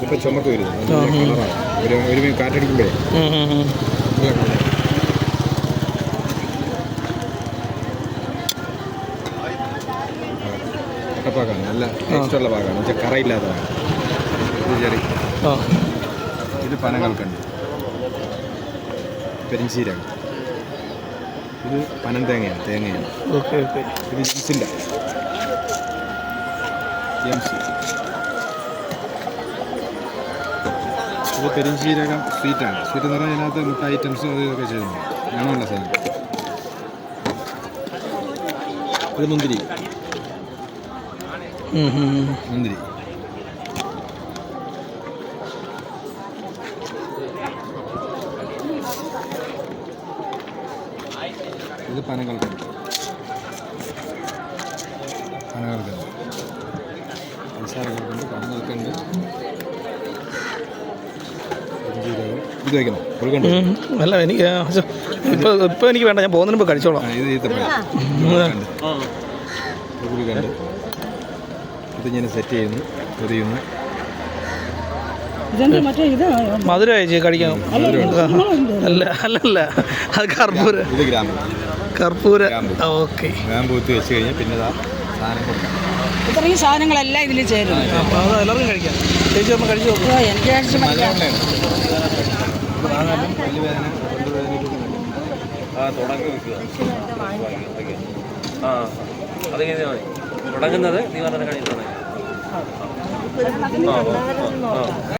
ഇപ്പൊ ചുമക്ക് വരുന്നത് ഒരു കാറ്റടിക്കുമ്പോഴേ പാകാണ്, നല്ല ടേസ്റ്റുള്ള പാകാണ്, വെച്ചാൽ കറയില്ലാത്ത പാകം. ഇത് ചെറിയ ഇത് പനകൽക്കണ്ട്, പെരിഞ്ചീരകം, ഇത് പനം തേങ്ങയാണ്. ഇത് ജെംസിൻ്റെ ജെംസ്. ഇത് പെരിഞ്ചീരകം സ്വീറ്റാണ്. സ്വീറ്റ് എന്ന് പറഞ്ഞാൽ അതിനകത്ത് മുട്ട ഐറ്റംസും അത് ഇതൊക്കെ ചെയ്യുന്നു. മണമുള്ള സാധനം. ഇത് മുന്തിരി. ഇത് പനകൽക്കണ്ട്. പഞ്ചസാര കൽക്കണ്ട്, പനകൽക്കണ്ട്, ഇത് വയ്ക്കണം. കൊടുക്കണ്ട അല്ല, എനിക്ക് ഇപ്പം എനിക്ക് വേണ്ട, ഞാൻ പോകുന്നതിന് മുമ്പ് കഴിച്ചോളാം. ഇത് ഈത്തപ്പഴം, കൊടുക്കണ്ട്. ഇതിങ്ങനെ സെറ്റ് ചെയ്യുന്നു, പൊതിയുന്നു. മധുരം ചേച്ചി കഴിക്കാം. അല്ല അത് കർപ്പൂര. ഇത് ഗ്രാമ്പു. കർപ്പൂര. ഓക്കെ. ഗ്രാമ്പു കുത്തി വെച്ച് കഴിഞ്ഞാൽ പിന്നെ സാധനം കൊടുക്കാം. ഇത്രയും സാധനങ്ങളെല്ലാം ഇതിൽ ചേരും. അപ്പോൾ അത് എല്ലാവർക്കും കഴിക്കാം. ചേച്ചി ഒന്ന് കഴിച്ച് നോക്കുക. എനിക്ക് കഴിച്ച് തുടങ്ങുന്നത് നീ പറഞ്ഞ കഴിഞ്ഞിട്ടാണ്.